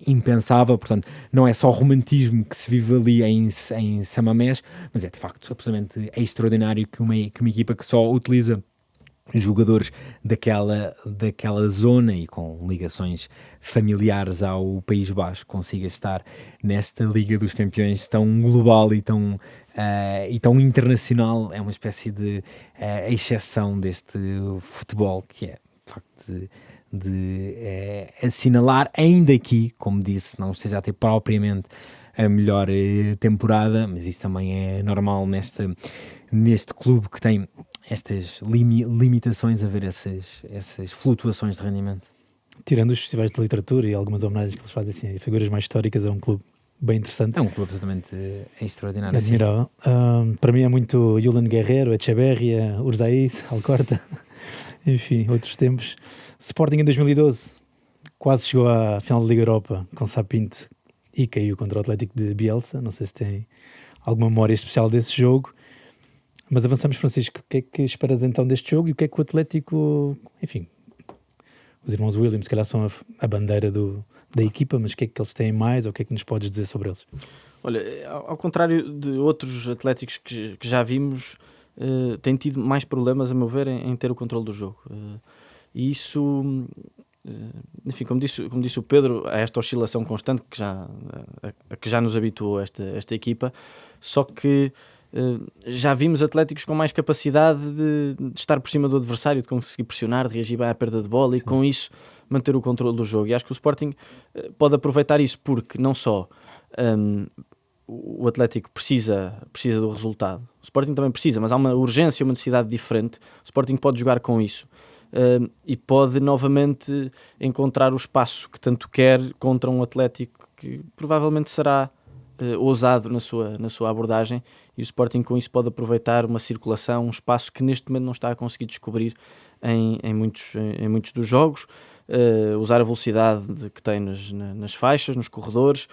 impensável. Portanto, não é só romantismo que se vive ali em Samamés, mas é de facto absolutamente extraordinário que uma equipa que só utiliza jogadores daquela zona e com ligações familiares ao País Basco consiga estar nesta Liga dos Campeões tão global e tão internacional. É uma espécie de exceção deste futebol que é de facto de assinalar, ainda que, como disse, não esteja a ter propriamente a melhor temporada, mas isso também é normal neste clube que tem estas limitações a ver essas flutuações de rendimento. Tirando os festivais de literatura e algumas homenagens que eles fazem assim, a figuras mais históricas, é um clube bem interessante. É um clube absolutamente extraordinário. Admirável. Para mim é muito Julen Guerreiro, Echeverria, Urzáiz, Alcorta, enfim, outros tempos. Sporting em 2012 quase chegou à final da Liga Europa com Sapinto e caiu contra o Atlético de Bielsa. Não sei se tem alguma memória especial desse jogo. Mas avançamos, Francisco. O que é que esperas então deste jogo e o que é que o Atlético, enfim, os irmãos Williams, se calhar são a bandeira da equipa, mas o que é que eles têm mais ou o que é que nos podes dizer sobre eles? Olha, ao contrário de outros Atléticos que já vimos, têm tido mais problemas, a meu ver, em ter o controle do jogo. E isso, enfim, como disse o Pedro, há esta oscilação constante que já nos habituou esta equipa, só que já vimos Atléticos com mais capacidade de estar por cima do adversário, de conseguir pressionar, de reagir bem à perda de bola. Sim. E com isso manter o controle do jogo. E acho que o Sporting pode aproveitar isso, porque não só o Atlético precisa do resultado, o Sporting também precisa, mas há uma urgência, uma necessidade diferente. O Sporting pode jogar com isso e pode novamente encontrar o espaço que tanto quer contra um Atlético que provavelmente será ousado na sua abordagem, e o Sporting com isso pode aproveitar uma circulação, um espaço que neste momento não está a conseguir descobrir em muitos dos jogos, usar a velocidade que tem nas faixas, nos corredores.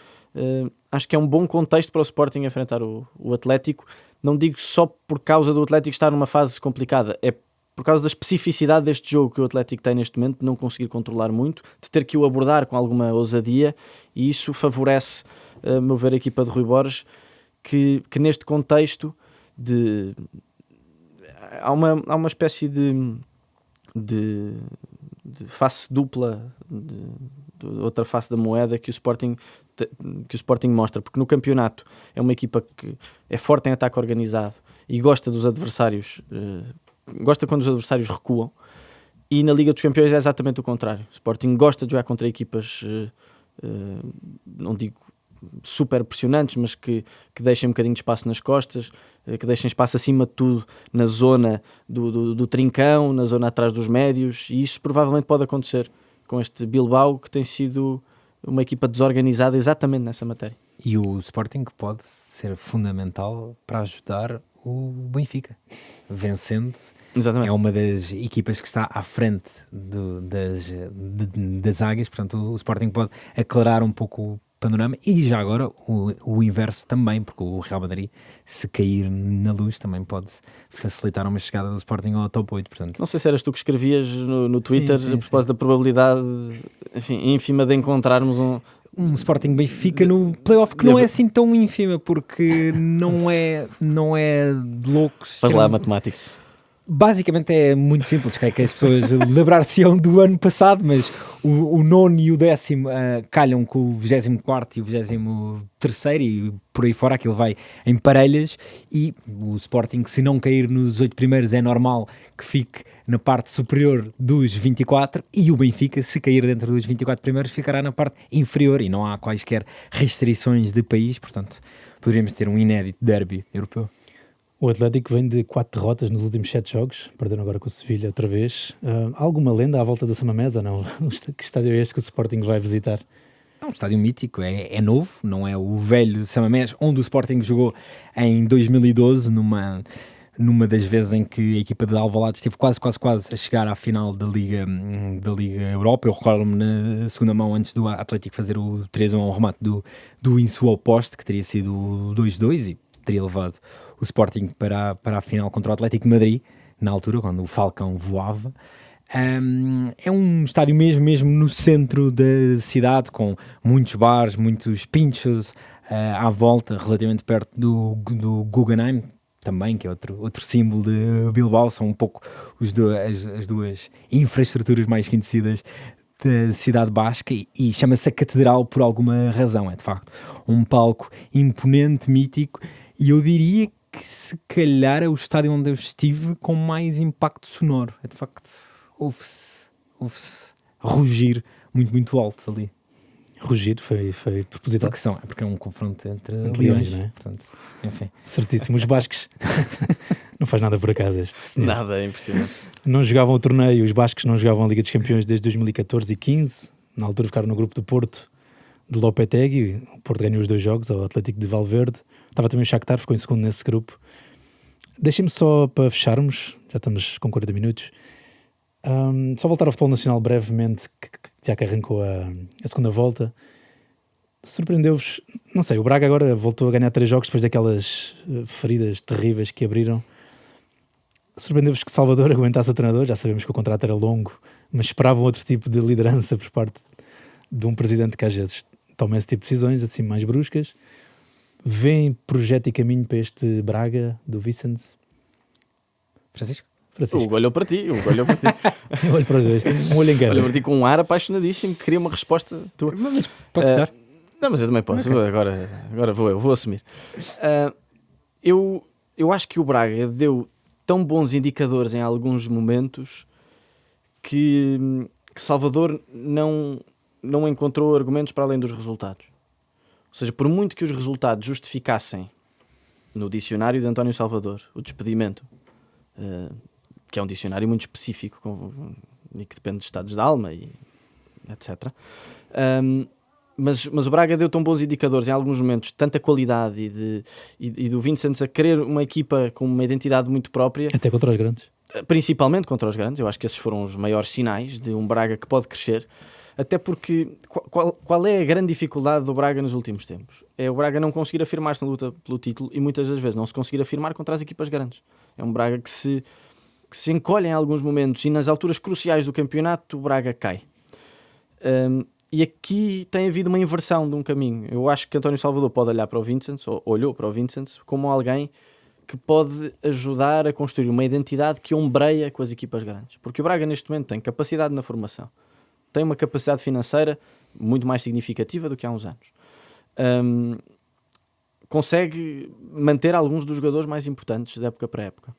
Acho que é um bom contexto para o Sporting enfrentar o Atlético. Não digo só por causa do Atlético estar numa fase complicada, é por causa da especificidade deste jogo que o Atlético tem neste momento, de não conseguir controlar muito, de ter que o abordar com alguma ousadia, e isso favorece, a meu ver, a equipa de Rui Borges, que neste contexto há uma espécie de face dupla, de outra face da moeda que o Sporting mostra, porque no campeonato é uma equipa que é forte em ataque organizado e gosta dos adversários, gosta quando os adversários recuam, e na Liga dos Campeões é exatamente o contrário. O Sporting gosta de jogar contra equipas, não digo super pressionantes, mas que deixem um bocadinho de espaço nas costas, que deixem espaço acima de tudo na zona do trincão, na zona atrás dos médios, e isso provavelmente pode acontecer com este Bilbao, que tem sido uma equipa desorganizada exatamente nessa matéria. E o Sporting pode ser fundamental para ajudar o Benfica, vencendo. Exatamente. É uma das equipas que está à frente das águias, portanto o Sporting pode aclarar um pouco o panorama, e já agora o inverso também, porque o Real Madrid, se cair na luz, também pode facilitar uma chegada do Sporting ao top 8, portanto. Não sei se eras tu que escrevias no Twitter, sim, a propósito da probabilidade, enfim, ínfima de encontrarmos um Sporting Benfica no play-off, que não é assim tão ínfima, porque não é de loucos. Faz lá a matemática. Basicamente é muito simples, creio que as pessoas lembrar-se-ão do ano passado, mas o 9º e o 10º calham com o 24º e o 23º, e por aí fora aquilo vai em parelhas, e o Sporting, se não cair nos 8 primeiros, é normal que fique na parte superior dos 24, e o Benfica, se cair dentro dos 24 primeiros, ficará na parte inferior, e não há quaisquer restrições de país, portanto poderíamos ter um inédito derby europeu. O Atlético vem de 4 derrotas nos últimos 7 jogos, perderam agora com o Sevilha outra vez. Há alguma lenda à volta da Samamesa? Não? Que estádio é este que o Sporting vai visitar? É um estádio mítico, é novo, não é o velho Samamés, onde o Sporting jogou em 2012, numa das vezes em que a equipa de Alvalade esteve quase a chegar à final da Liga Europa. Eu recordo-me na segunda mão, antes do Atlético fazer o 3-1 ao remate do Insu ao poste, que teria sido o 2-2 e teria levado o Sporting para a final contra o Atlético de Madrid, na altura, quando o Falcão voava. É um estádio mesmo no centro da cidade, com muitos bares, muitos pinchos à volta, relativamente perto do Guggenheim, também, que é outro símbolo de Bilbao. São um pouco as duas infraestruturas mais conhecidas da cidade basca, e chama-se a Catedral por alguma razão. É de facto um palco imponente, mítico, e eu diria que se calhar é o estádio onde eu estive com mais impacto sonoro. É de facto, ouve-se rugir muito alto ali. Rugir foi propositado. Porque é um confronto entre leões, não é? Portanto, enfim. Certíssimo. Os bascos não faz nada por acaso este senhor. Nada, é impressionante. Não jogavam o torneio, os bascos não jogavam a Liga dos Campeões desde 2014 e 15. Na altura ficaram no grupo do Porto de Lopetegui. O Porto ganhou os 2 jogos ao Atlético de Valverde. Estava também o Shakhtar, ficou em segundo nesse grupo. Deixem-me só, para fecharmos, já estamos com 40 minutos, só voltar ao futebol nacional brevemente, já que arrancou a segunda volta. Surpreendeu-vos? Não sei, o Braga agora voltou a ganhar 3 jogos depois daquelas feridas terríveis que abriram. Surpreendeu-vos que Salvador aguentasse o treinador? Já sabemos que o contrato era longo, mas esperavam outro tipo de liderança por parte de um presidente que às vezes toma esse tipo de decisões assim mais bruscas. Vêem projeto e caminho para este Braga do Vicente? Francisco? O Hugo olhou para ti. Eu olho para os dois, tenho um olho em cada. Olhou para ti com um ar apaixonadíssimo, queria uma resposta tua. Mas posso dar? Não, mas eu também posso. Okay. Agora vou assumir. Eu acho que o Braga deu tão bons indicadores em alguns momentos que Salvador não encontrou argumentos para além dos resultados. Ou seja, por muito que os resultados justificassem no dicionário de António Salvador o despedimento, que é um dicionário muito específico e que depende de estados de alma e etc. Mas o Braga deu tão bons indicadores em alguns momentos, tanta qualidade e do Vincent a querer uma equipa com uma identidade muito própria. Até contra os grandes. Principalmente contra os grandes. Eu acho que esses foram os maiores sinais de um Braga que pode crescer. Até porque qual é a grande dificuldade do Braga nos últimos tempos? É o Braga não conseguir afirmar-se na luta pelo título e muitas das vezes não se conseguir afirmar contra as equipas grandes. É um Braga que se encolhe em alguns momentos e nas alturas cruciais do campeonato o Braga cai. E aqui tem havido uma inversão de um caminho. Eu acho que António Salvador pode olhar para o Vincent, ou olhou para o Vincent, como alguém que pode ajudar a construir uma identidade que ombreia com as equipas grandes. Porque o Braga neste momento tem capacidade na formação, tem uma capacidade financeira muito mais significativa do que há uns anos. Consegue manter alguns dos jogadores mais importantes da época para época.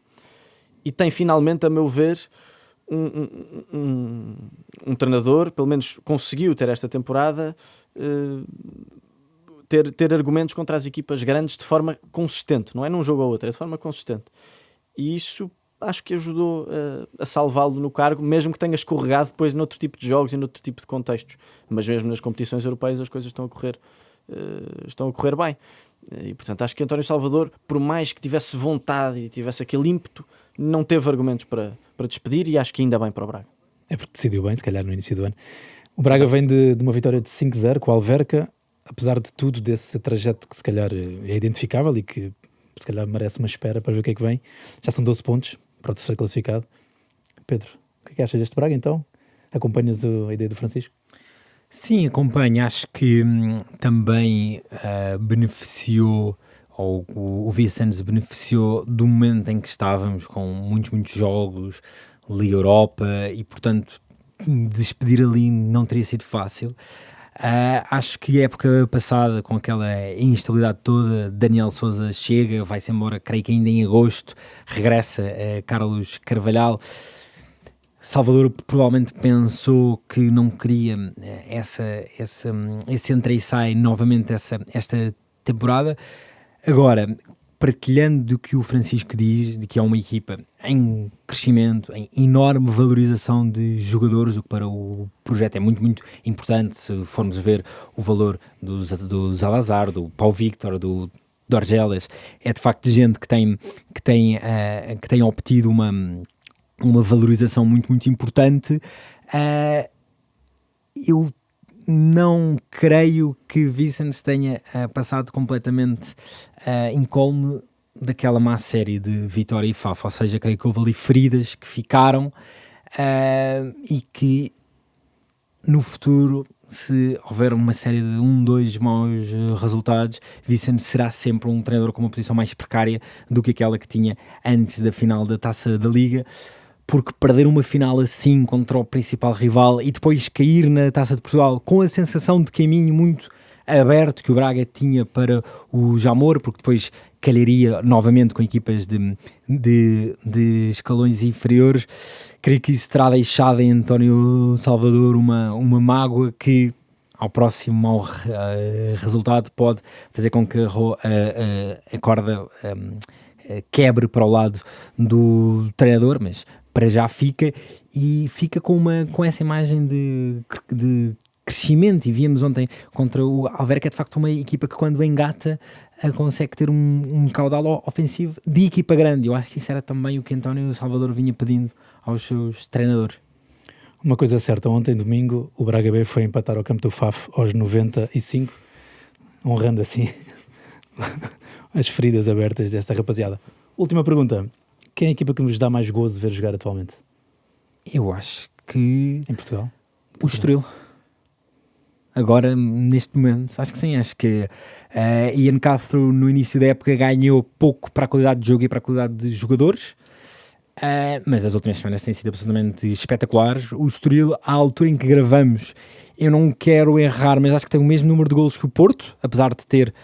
E tem finalmente, a meu ver, um treinador, pelo menos conseguiu ter esta temporada, ter argumentos contra as equipas grandes de forma consistente. Não é num jogo ou outro, é de forma consistente. E isso acho que ajudou a salvá-lo no cargo, mesmo que tenha escorregado depois noutro tipo de jogos e noutro tipo de contextos. Mas mesmo nas competições europeias as coisas estão a correr bem. E portanto acho que António Salvador, por mais que tivesse vontade e tivesse aquele ímpeto, não teve argumentos para despedir, e acho que ainda bem para o Braga. É porque decidiu bem, se calhar no início do ano. O Braga vem de uma vitória de 5-0 com o Alverca, apesar de tudo, desse trajeto que se calhar é identificável e que se calhar merece uma espera para ver o que é que vem. Já são 12 pontos para o terceiro classificado. Pedro, o que é que achas deste Braga então? Acompanhas a ideia do Francisco? Sim, acompanho. Acho que também beneficiou, ou o Vicente beneficiou do momento em que estávamos com muitos jogos, Liga Europa, e portanto despedir ali não teria sido fácil. Acho que a época passada, com aquela instabilidade toda, Daniel Sousa chega, vai-se embora, creio que ainda em agosto, regressa Carlos Carvalhal. Salvador provavelmente pensou que não queria esse entra e sai novamente esta temporada. Agora, partilhando do que o Francisco diz, de que é uma equipa em crescimento, em enorme valorização de jogadores, o que para o projeto é muito, muito importante. Se formos ver o valor do Zalazar, do Pau Victor, do Dorgeles, é de facto de gente que tem obtido uma valorização muito, muito importante. Eu não creio que Vicens tenha passado completamente incólume daquela má série de Vitória e Faf, ou seja, creio que houve ali feridas que ficaram e que no futuro, se houver uma série de 2 maus resultados, Vicens será sempre um treinador com uma posição mais precária do que aquela que tinha antes da final da Taça da Liga, porque perder uma final assim contra o principal rival e depois cair na Taça de Portugal com a sensação de caminho muito aberto que o Braga tinha para o Jamor, porque depois calharia novamente com equipas de escalões inferiores, creio que isso terá deixado em António Salvador uma mágoa que ao próximo mau resultado pode fazer com que a corda quebre para o lado do treinador, mas para já fica com essa imagem de crescimento, e víamos ontem contra o Alverca, é de facto uma equipa que quando engata consegue ter um caudal ofensivo de equipa grande. Eu acho que isso era também o que António Salvador vinha pedindo aos seus treinadores. Uma coisa certa, ontem domingo o Braga B foi empatar ao campo do Faf aos 95, honrando assim as feridas abertas desta rapaziada. Última pergunta: quem é a equipa que nos dá mais gozo de ver jogar atualmente? Eu acho que... Em Portugal? O Estoril. Agora, neste momento, acho que sim. Acho que Ian Castro no início da época ganhou pouco para a qualidade de jogo e para a qualidade de jogadores, mas as últimas semanas têm sido absolutamente espetaculares. O Estoril, à altura em que gravamos, eu não quero errar, mas acho que tem o mesmo número de golos que o Porto, apesar de ter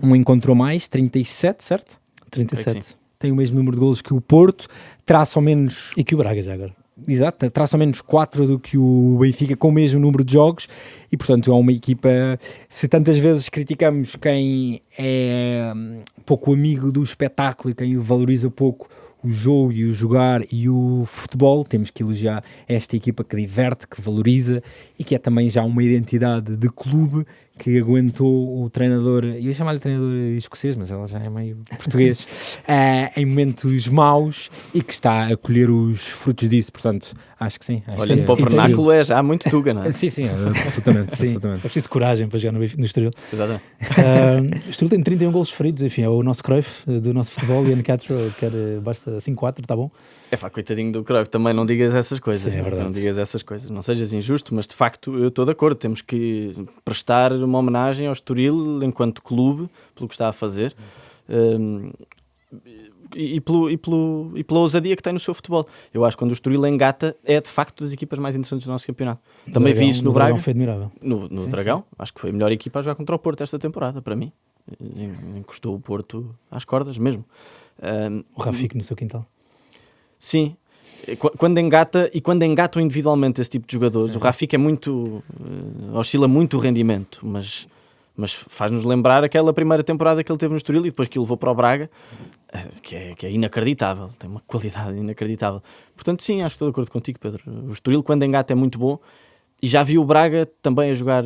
um encontro a mais, 37, certo? 37. Tem o mesmo número de golos que o Porto, traça ao menos... E que o Braga já agora. Exato, traça ao menos 4 do que o Benfica, com o mesmo número de jogos, e portanto é uma equipa, se tantas vezes criticamos quem é pouco amigo do espetáculo e quem valoriza pouco o jogo e o jogar e o futebol, temos que elogiar esta equipa que diverte, que valoriza e que é também já uma identidade de clube, que aguentou o treinador, eu ia chamar-lhe treinador escocês, mas ela já é meio português, em momentos maus, e que está a colher os frutos disso. Portanto, acho que sim. Olhando para o vernáculo é já muito tuga, não é? Sim, absolutamente. Sim, absolutamente. é preciso coragem para jogar no Estoril. Exatamente. O Estoril tem 31 golos feridos, enfim, é o nosso Cruyff do nosso futebol, Ian Castro quer, basta 5-4, está bom? É pá, coitadinho do Cruyff, também não digas essas coisas. Sim, é verdade. Não digas essas coisas, não sejas injusto, mas de facto eu estou de acordo, temos que prestar uma homenagem ao Estoril enquanto clube, pelo que está a fazer, e pela ousadia que tem no seu futebol. Eu acho que quando o Estoril engata é de facto das equipas mais interessantes do nosso campeonato. Também vi isso no Braga. Dragão foi admirável. No Dragão, acho que foi a melhor equipa a jogar contra o Porto esta temporada, para mim. Encostou o Porto às cordas mesmo. O Rafik no seu quintal. Sim, quando engatam individualmente esse tipo de jogadores, sim. O Rafik é muito oscila muito o rendimento, mas faz-nos lembrar aquela primeira temporada que ele teve no Estoril e depois que ele levou para o Braga, que é inacreditável, tem uma qualidade inacreditável. Portanto, sim, acho que estou de acordo contigo, Pedro. O Estoril, quando engata, é muito bom, e já vi o Braga também a jogar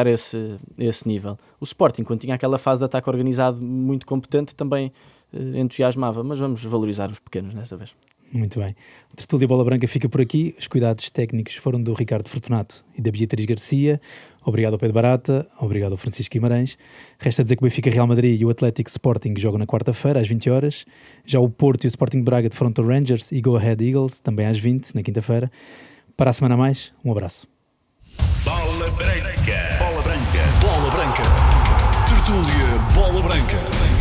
esse nível. O Sporting, quando tinha aquela fase de ataque organizado muito competente, também entusiasmava, mas vamos valorizar os pequenos dessa vez. Muito bem. O Tertúlia Bola Branca fica por aqui. Os cuidados técnicos foram do Ricardo Fortunato e da Beatriz Garcia. Obrigado ao Pedro Barata, obrigado ao Francisco Guimarães. Resta dizer que o Benfica, Real Madrid e o Atlético Sporting jogam na quarta-feira às 20 horas. Já o Porto e o Sporting Braga defrontam Rangers e Go Ahead Eagles também às 20, na quinta-feira. Para a semana a mais, um abraço. Bola Branca. Bola Branca. Bola Branca. Tertúlia Bola Branca.